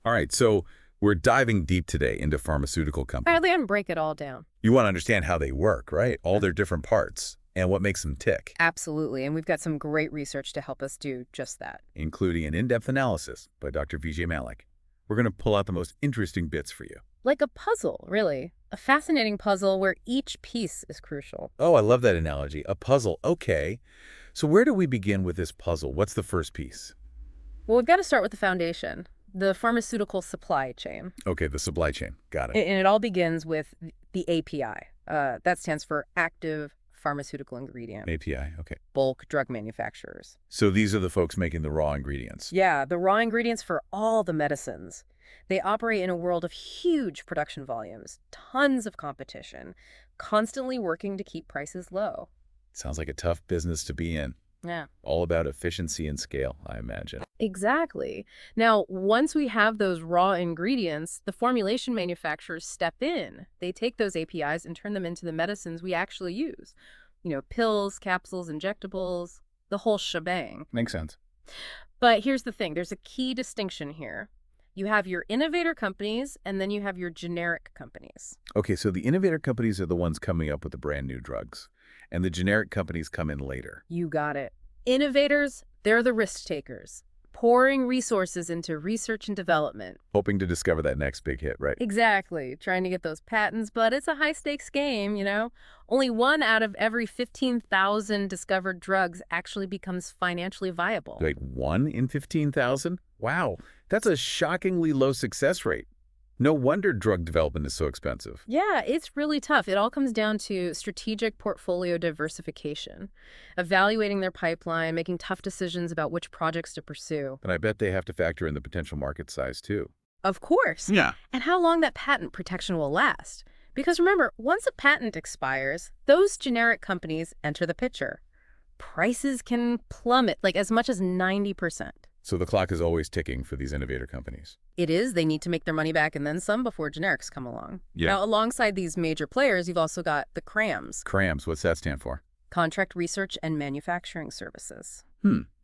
All right, so we're diving deep today into pharmaceutical companies. Badly and break it all down. You want to understand how they work, right? All their different parts and what makes them tick, Absolutely. And we've got some great research to help us do just that. including an in-depth analysis by Dr. Vijay Malik. We're going to pull out the most interesting bits for you. Like a puzzle, really. A fascinating puzzle where each piece is crucial. Oh, I love that analogy. A puzzle. Okay. So where do we begin with this puzzle? What's the first piece? Well, we've got to start with the foundation, the pharmaceutical supply chain. Okay, the supply chain. Got it. And it all begins with the API. That stands for active pharmaceutical ingredient. API. Okay. Bulk drug manufacturers. So these are the folks making the raw ingredients. Yeah, the raw ingredients for all the medicines. They operate in a world of huge production volumes, tons of competition, constantly working to keep prices low. Sounds like a tough business to be in. Yeah. All about efficiency and scale, I imagine. Exactly. Now, once we have those raw ingredients, the formulation manufacturers step in. They take those APIs and turn them into the medicines we actually use. You know, pills, capsules, injectables, the whole shebang. Makes sense. But here's the thing. There's a key distinction here. You have your innovator companies, and then you have your generic companies. Okay, so the innovator companies are the ones coming up with the brand new drugs, and the generic companies come in later. You got it. Innovators, they're the risk takers, pouring resources into research and development. Hoping to discover that next big hit, right? Exactly. Trying to get those patents, but it's a high-stakes game, you know? Only one out of every 15,000 discovered drugs actually becomes financially viable. Wait, 1 in 15,000? Wow, that's a shockingly low success rate. No wonder drug development is so expensive. Yeah, it's really tough. It all comes down to strategic portfolio diversification, evaluating their pipeline, making tough decisions about which projects to pursue. But I bet they have to factor in the potential market size, too. Of course. Yeah. And how long that patent protection will last. Because remember, once a patent expires, those generic companies enter the picture. Prices can plummet like as much as 90%. So the clock is always ticking for these innovator companies. It is. They need to make their money back and then some before generics come along. Yeah. Now, alongside these major players, you've also got the CRAMs, CRAMs, what's that stand for? Contract Research and Manufacturing Services.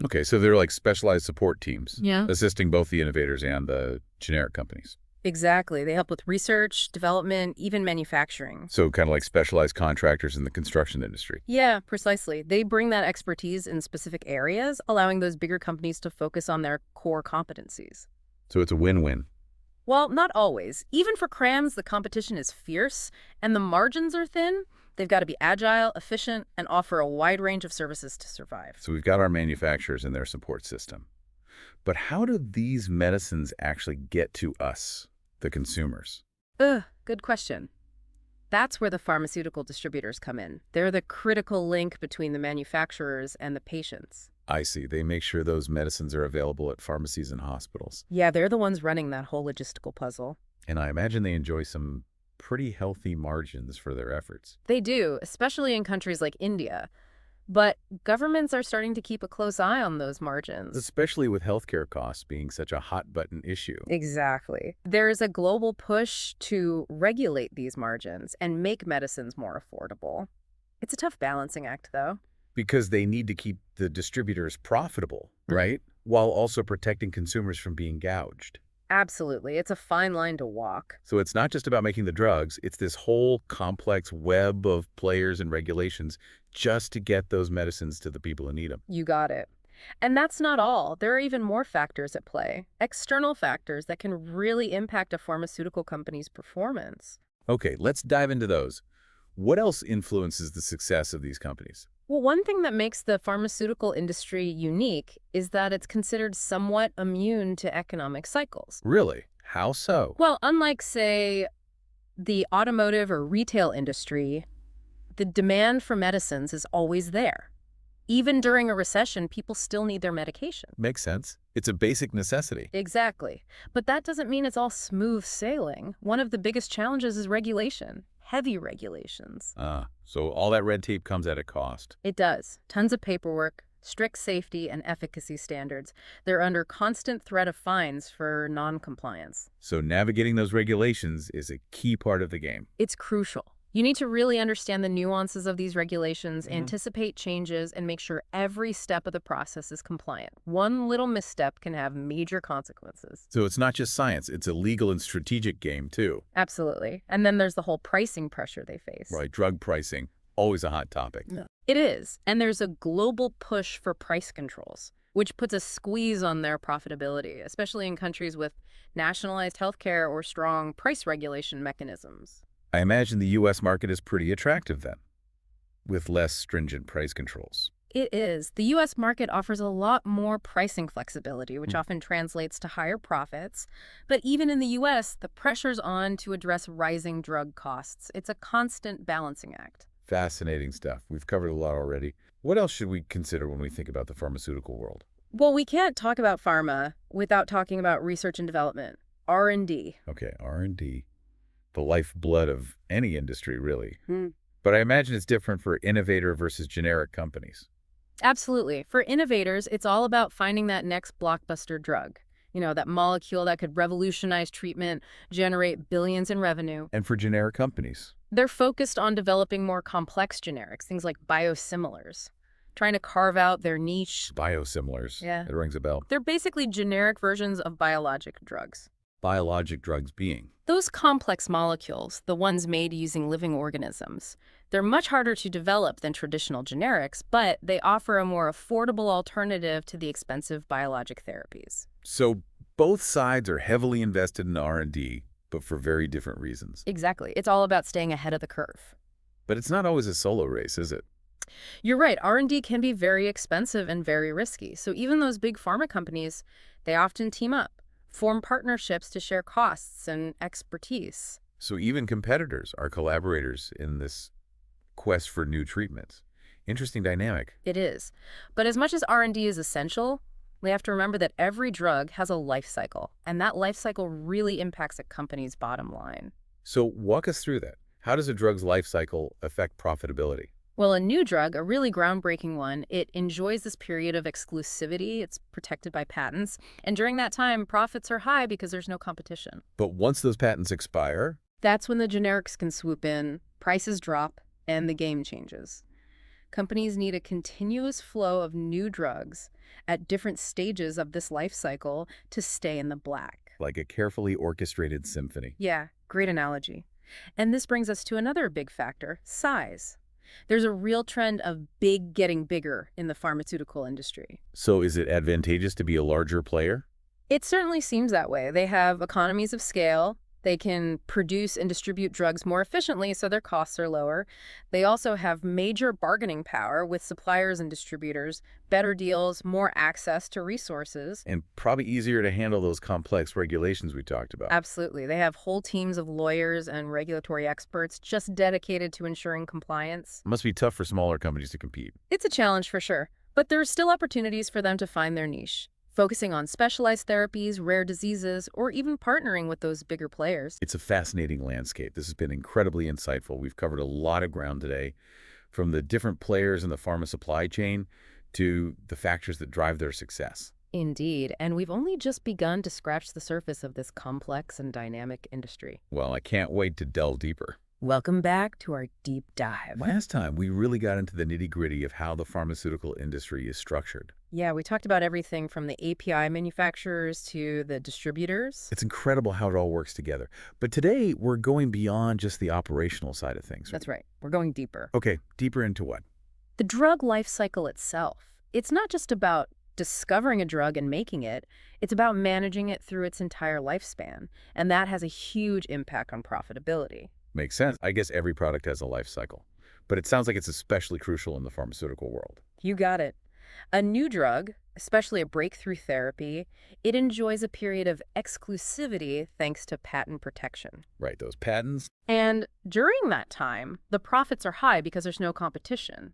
Okay, so they're like specialized support teams. Yeah. Assisting both the innovators and the generic companies. Exactly. They help with research, development, even manufacturing. So kind of like specialized contractors in the construction industry. Yeah, precisely. They bring that expertise in specific areas, allowing those bigger companies to focus on their core competencies. So it's a win-win. Well, not always. Even for CRAMs, the competition is fierce and the margins are thin. They've got to be agile, efficient, and offer a wide range of services to survive. So we've got our manufacturers and their support system. But how do these medicines actually get to us, the consumers? Good question. That's where the pharmaceutical distributors come in. They're the critical link between the manufacturers and the patients. I see. They make sure those medicines are available at pharmacies and hospitals. Yeah, they're the ones running that whole logistical puzzle. And I imagine they enjoy some pretty healthy margins for their efforts. They do, especially in countries like India. But governments are starting to keep a close eye on those margins. Especially with healthcare costs being such a hot-button issue. Exactly. There is a global push to regulate these margins and make medicines more affordable. It's a tough balancing act, though. Because they need to keep the distributors profitable, right? While also protecting consumers from being gouged. Absolutely. It's a fine line to walk. So it's not just about making the drugs, it's this whole complex web of players and regulations just to get those medicines to the people who need them. You got it. And that's not all. There are even more factors at play. External factors that can really impact a pharmaceutical company's performance. Okay, let's dive into those. What else influences the success of these companies? Well, one thing that makes the pharmaceutical industry unique is that it's considered somewhat immune to economic cycles. Really? How so? Well, unlike, say, the automotive or retail industry, the demand for medicines is always there. Even during a recession, people still need their medication. Makes sense. It's a basic necessity. Exactly. But that doesn't mean it's all smooth sailing. One of the biggest challenges is regulation. Heavy regulations. So all that red tape comes at a cost. It does. Tons of paperwork, strict safety and efficacy standards. They're under constant threat of fines for non-compliance. So navigating those regulations is a key part of the game. It's crucial. You need to really understand the nuances of these regulations, anticipate changes, and make sure every step of the process is compliant. One little misstep can have major consequences. So it's not just science, it's a legal and strategic game too. Absolutely. And then there's the whole pricing pressure they face. Right, drug pricing, always a hot topic. Yeah. It is. And there's a global push for price controls, which puts a squeeze on their profitability, especially in countries with nationalized healthcare or strong price regulation mechanisms. I imagine the U.S. market is pretty attractive then, with less stringent price controls. It is. The U.S. market offers a lot more pricing flexibility, which often translates to higher profits. But even in the U.S., the pressure's on to address rising drug costs. It's a constant balancing act. Fascinating stuff. We've covered a lot already. What else should we consider when we think about the pharmaceutical world? Well, we can't talk about pharma without talking about research and development, R&D. Okay, R&D, the lifeblood of any industry, really. Hmm. But I imagine it's different for innovator versus generic companies. Absolutely. For innovators, it's all about finding that next blockbuster drug. That molecule that could revolutionize treatment, generate billions in revenue. And for generic companies. They're focused on developing more complex generics, things like biosimilars, trying to carve out their niche. Biosimilars. Yeah. It rings a bell. They're basically generic versions of biologic drugs. Biologic drugs being. Those complex molecules, the ones made using living organisms, they're much harder to develop than traditional generics, but they offer a more affordable alternative to the expensive biologic therapies. So both sides are heavily invested in R&D, but for very different reasons. Exactly. It's all about staying ahead of the curve. But it's not always a solo race, is it? You're right. R&D can be very expensive and very risky. So even those big pharma companies, they often team up, form partnerships to share costs and expertise. So even competitors are collaborators in this quest for new treatments. Interesting dynamic. It is. But as much as R&D is essential, we have to remember that every drug has a life cycle, and that life cycle really impacts a company's bottom line. So walk us through that. How does a drug's life cycle affect profitability? Well, a new drug, a really groundbreaking one, it enjoys this period of exclusivity. It's protected by patents. And during that time, profits are high because there's no competition. But once those patents expire, That's when the generics can swoop in, prices drop, and the game changes. Companies need a continuous flow of new drugs at different stages of this life cycle to stay in the black. like a carefully orchestrated symphony. Yeah, great analogy. And this brings us to another big factor, size. There's a real trend of big getting bigger in the pharmaceutical industry. So is it advantageous to be a larger player? It certainly seems that way. They have economies of scale. They can produce and distribute drugs more efficiently, so their costs are lower. They also have major bargaining power with suppliers and distributors, better deals, more access to resources. And probably easier to handle those complex regulations we talked about. Absolutely. They have whole teams of lawyers and regulatory experts just dedicated to ensuring compliance. Must be tough for smaller companies to compete. It's a challenge for sure, but there are still opportunities for them to find their niche, focusing on specialized therapies, rare diseases, or even partnering with those bigger players. It's a fascinating landscape. This has been incredibly insightful. We've covered a lot of ground today, from the different players in the pharma supply chain to the factors that drive their success. Indeed, and we've only just begun to scratch the surface of this complex and dynamic industry. Well, I can't wait to delve deeper. Welcome back to our deep dive. Last time, we really got into the nitty-gritty of how the pharmaceutical industry is structured. Yeah, we talked about everything from the API manufacturers to the distributors. It's incredible how it all works together. But today, we're going beyond just the operational side of things. That's right. We're going deeper. Okay, deeper into what? The drug life cycle itself. It's not just about discovering a drug and making it. It's about managing it through its entire lifespan. And that has a huge impact on profitability. Makes sense. I guess every product has a life cycle. But it sounds like it's especially crucial in the pharmaceutical world. You got it. A new drug, especially a breakthrough therapy, it enjoys a period of exclusivity thanks to patent protection. Right, those patents. And during that time, the profits are high because there's no competition.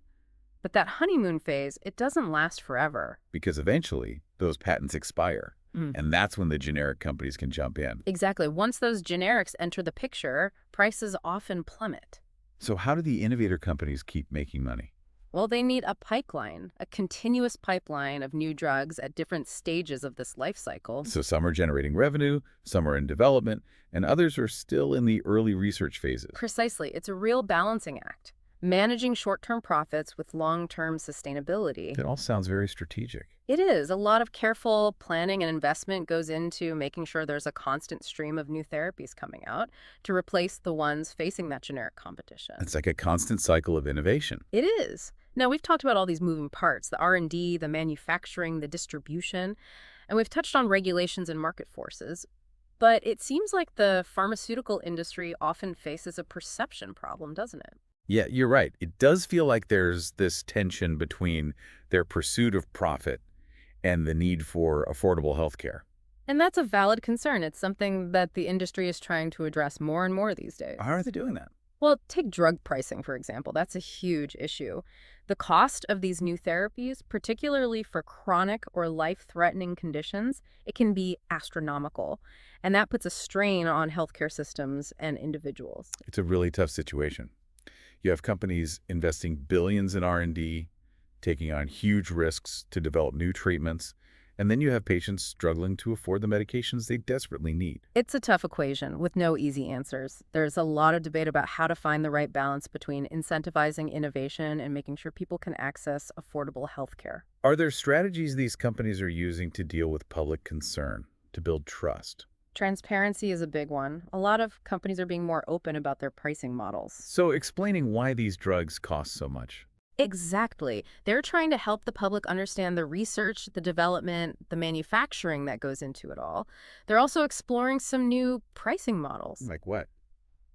But that honeymoon phase, it doesn't last forever. Because eventually, those patents expire. And that's when the generic companies can jump in. Exactly. Once those generics enter the picture, prices often plummet. So how do the innovator companies keep making money? Well, they need a pipeline, a continuous pipeline of new drugs at different stages of this life cycle. So some are generating revenue, some are in development, and others are still in the early research phases. Precisely. It's a real balancing act, managing short-term profits with long-term sustainability. It all sounds very strategic. It is. A lot of careful planning and investment goes into making sure there's a constant stream of new therapies coming out to replace the ones facing that generic competition. It's like a constant cycle of innovation. It is. Now, we've talked about all these moving parts, the R&D, the manufacturing, the distribution, and we've touched on regulations and market forces. But it seems like the pharmaceutical industry often faces a perception problem, doesn't it? Yeah, you're right. It does feel like there's this tension between their pursuit of profit and the need for affordable health care. And that's a valid concern. It's something that the industry is trying to address more and more these days. How are they doing that? Well, take drug pricing, for example. That's a huge issue. The cost of these new therapies, particularly for chronic or life-threatening conditions, it can be astronomical. And that puts a strain on healthcare systems and individuals. It's a really tough situation. You have companies investing billions in R&D, taking on huge risks to develop new treatments, and then you have patients struggling to afford the medications they desperately need. It's a tough equation with no easy answers. There's a lot of debate about how to find the right balance between incentivizing innovation and making sure people can access affordable healthcare. Are there strategies these companies are using to deal with public concern, to build trust? Transparency is a big one. A lot of companies are being more open about their pricing models. So explaining why these drugs cost so much. Exactly. They're trying to help the public understand the research, the development, the manufacturing that goes into it all. They're also exploring some new pricing models. Like what?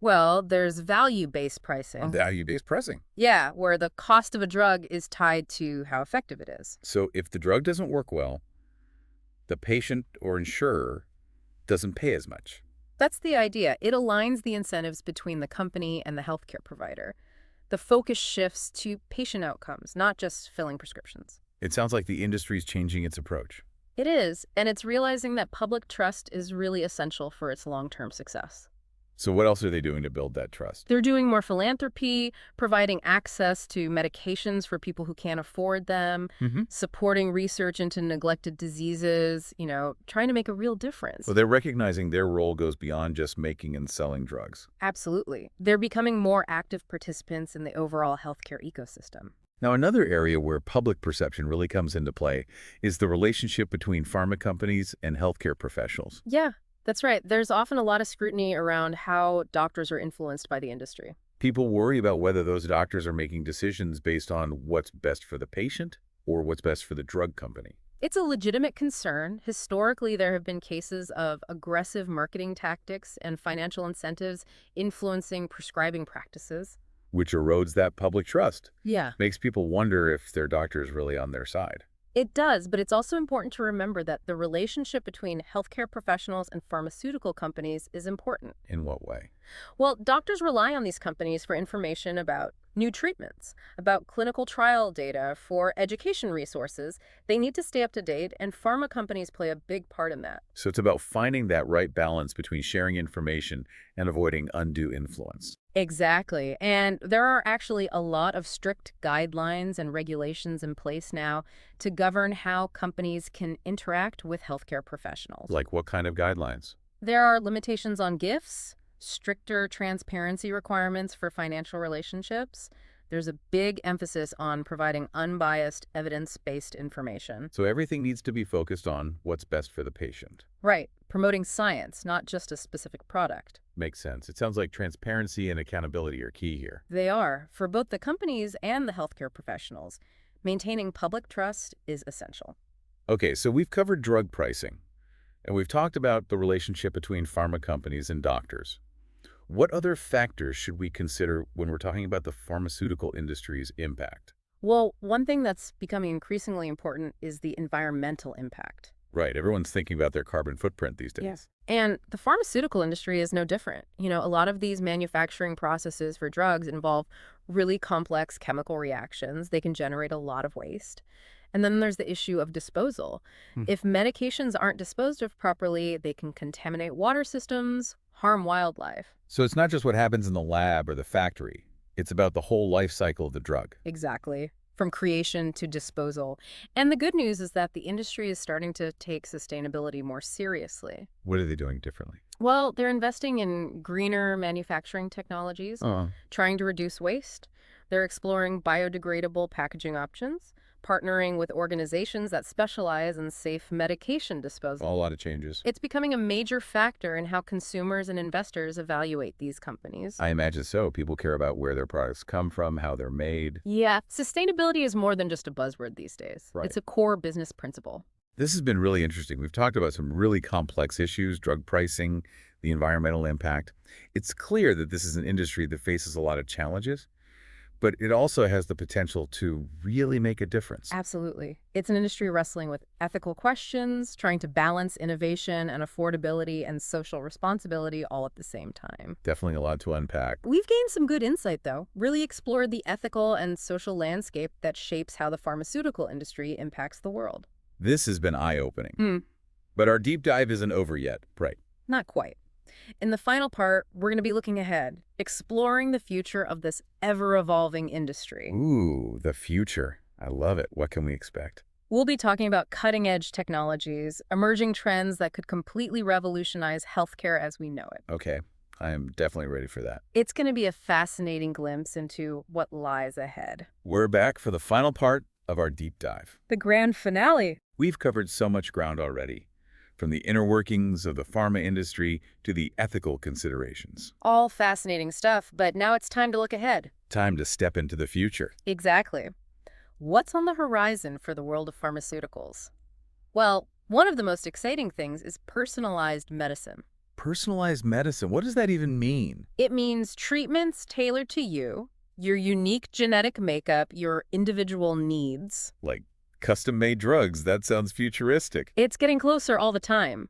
Well, there's value-based pricing. Value-based pricing. Yeah, where the cost of a drug is tied to how effective it is. So if the drug doesn't work well, the patient or insurer doesn't pay as much. That's the idea. It aligns the incentives between the company and the healthcare provider. The focus shifts to patient outcomes, not just filling prescriptions. It sounds like the industry's changing its approach. It is, and it's realizing that public trust is really essential for its long-term success. So what else are they doing to build that trust? They're doing more philanthropy, providing access to medications for people who can't afford them, supporting research into neglected diseases, trying to make a real difference. Well, they're recognizing their role goes beyond just making and selling drugs. Absolutely. They're becoming more active participants in the overall healthcare ecosystem. Now, another area where public perception really comes into play is the relationship between pharma companies and healthcare professionals. Yeah, that's right. There's often a lot of scrutiny around how doctors are influenced by the industry. People worry about whether those doctors are making decisions based on what's best for the patient or what's best for the drug company. It's a legitimate concern. Historically, there have been cases of aggressive marketing tactics and financial incentives influencing prescribing practices. Which erodes that public trust. Yeah. Makes people wonder if their doctor is really on their side. It does, but it's also important to remember that the relationship between healthcare professionals and pharmaceutical companies is important. In what way? Well, doctors rely on these companies for information about new treatments, about clinical trial data, for education resources. They need to stay up to date, and pharma companies play a big part in that. So it's about finding that right balance between sharing information and avoiding undue influence. Exactly. And there are actually a lot of strict guidelines and regulations in place now to govern how companies can interact with healthcare professionals. Like what kind of guidelines? There are limitations on gifts, stricter transparency requirements for financial relationships. There's a big emphasis on providing unbiased, evidence-based information. So everything needs to be focused on what's best for the patient. Right. Promoting science, not just a specific product. Makes sense. It sounds like transparency and accountability are key here. They are. For both the companies and the healthcare professionals, maintaining public trust is essential. Okay, so we've covered drug pricing, and we've talked about the relationship between pharma companies and doctors. What other factors should we consider when we're talking about the pharmaceutical industry's impact? Well, one thing that's becoming increasingly important is the environmental impact. Right, everyone's thinking about their carbon footprint these days. Yes. And the pharmaceutical industry is no different. A lot of these manufacturing processes for drugs involve really complex chemical reactions. They can generate a lot of waste. And then there's the issue of disposal. If medications aren't disposed of properly, they can contaminate water systems, harm wildlife. So it's not just what happens in the lab or the factory. It's about the whole life cycle of the drug. Exactly. from creation to disposal. And the good news is that the industry is starting to take sustainability more seriously. What are they doing differently? Well, they're investing in greener manufacturing technologies, Oh, trying to reduce waste. They're exploring biodegradable packaging options, partnering with organizations that specialize in safe medication a disposal. lot of changes. It's becoming a major factor in how consumers and investors evaluate these companies. I imagine so. People care about where their products come from, how they're made. Yeah, sustainability is more than just a buzzword these days. Right. It's a core business principle. This has been really interesting. We've talked about some really complex issues, drug pricing, the environmental impact. It's clear that this is an industry that faces a lot of challenges, but it also has the potential to really make a difference. Absolutely. It's an industry wrestling with ethical questions, trying to balance innovation and affordability and social responsibility all at the same time. Definitely a lot to unpack. We've gained some good insight, though, really explored the ethical and social landscape that shapes how the pharmaceutical industry impacts the world. This has been eye-opening. Hmm, But our deep dive isn't over yet. Right. not quite. In the final part, we're going to be looking ahead, exploring the future of this ever-evolving industry. Ooh, the future. I love it. What can we expect? We'll be talking about cutting-edge technologies, emerging trends that could completely revolutionize healthcare as we know it. Okay, I am definitely ready for that. It's going to be a fascinating glimpse into what lies ahead. We're back for the final part of our deep dive. The grand finale. We've covered so much ground already, from the inner workings of the pharma industry to the ethical considerations. All fascinating stuff, but now it's time to look ahead. Time to step into the future. Exactly. What's on the horizon for the world of pharmaceuticals? Well, one of the most exciting things is personalized medicine. Personalized medicine, what does that even mean? It means treatments tailored to you, your unique genetic makeup, your individual needs. Like custom-made drugs, that sounds futuristic. It's getting closer all the time.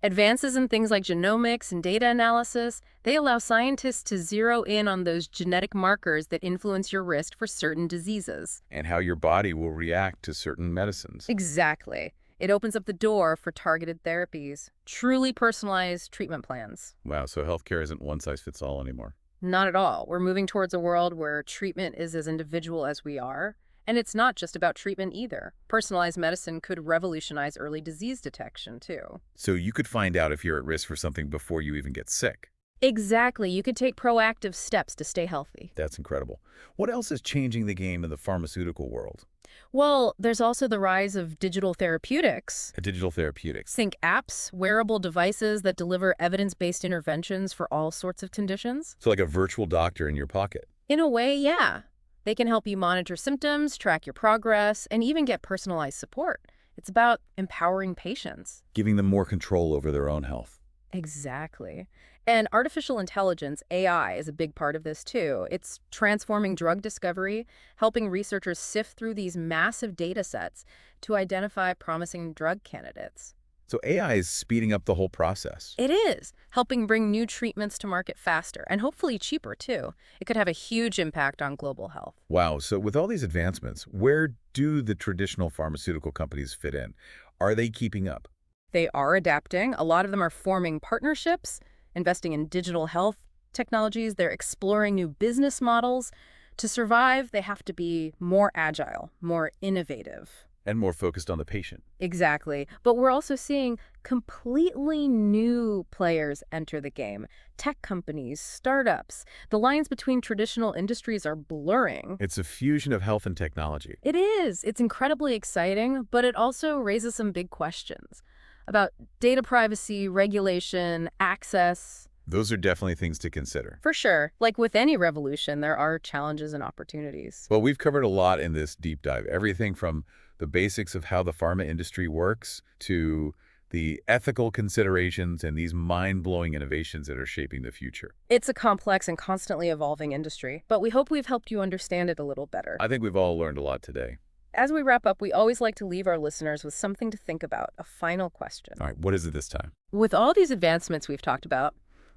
Advances in things like genomics and data analysis, they allow scientists to zero in on those genetic markers that influence your risk for certain diseases. And how your body will react to certain medicines. Exactly. It opens up the door for targeted therapies, truly personalized treatment plans. Wow, so healthcare isn't one-size-fits-all anymore. Not at all. We're moving towards a world where treatment is as individual as we are. And it's not just about treatment either. Personalized medicine could revolutionize early disease detection, too. So you could find out if you're at risk for something before you even get sick. Exactly. You could take proactive steps to stay healthy. That's incredible. What else is changing the game in the pharmaceutical world? Well, there's also the rise of digital therapeutics. Digital therapeutics. Think apps, wearable devices that deliver evidence-based interventions for all sorts of conditions. So like a virtual doctor in your pocket. In a way, yeah. They can help you monitor symptoms, track your progress, and even get personalized support. It's about empowering patients. Giving them more control over their own health. Exactly. And artificial intelligence, AI, is a big part of this too. It's transforming drug discovery, helping researchers sift through these massive data sets to identify promising drug candidates. So AI is speeding up the whole process. It is, helping bring new treatments to market faster and hopefully cheaper too. It could have a huge impact on global health. Wow, so with all these advancements, where do the traditional pharmaceutical companies fit in? Are they keeping up? They are adapting. A lot of them are forming partnerships, investing in digital health technologies. They're exploring new business models. To survive, they have to be more agile, more innovative. And more focused on the patient. Exactly. But we're also seeing completely new players enter the game. Tech companies, startups. The lines between traditional industries are blurring. It's a fusion of health and technology. It is. It's incredibly exciting, but it also raises some big questions about data privacy, regulation, access. Those are definitely things to consider. For sure. Like with any revolution, there are challenges and opportunities. Well, we've covered a lot in this deep dive. Everything from the basics of how the pharma industry works to the ethical considerations and these mind-blowing innovations that are shaping the future. It's a complex and constantly evolving industry, but we hope we've helped you understand it a little better. I think we've all learned a lot today. As we wrap up, we always like to leave our listeners with something to think about, a final question. All right, what is it this time? With all these advancements we've talked about,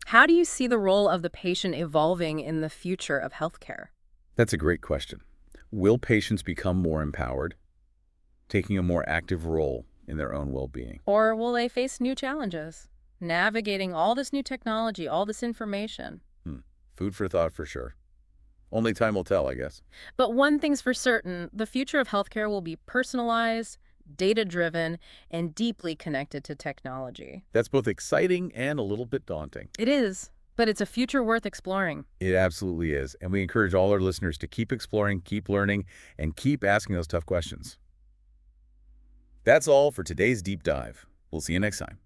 how do you see the role of the patient evolving in the future of healthcare? That's a great question. Will patients become more empowered, taking a more active role in their own well-being? Or will they face new challenges, navigating all this new technology, all this information? Food for thought for sure. Only time will tell, I guess. But one thing's for certain, the future of healthcare will be personalized, data-driven, and deeply connected to technology. That's both exciting and a little bit daunting. It is, but it's a future worth exploring. It absolutely is. And we encourage all our listeners to keep exploring, keep learning, and keep asking those tough questions. That's all for today's deep dive. We'll see you next time.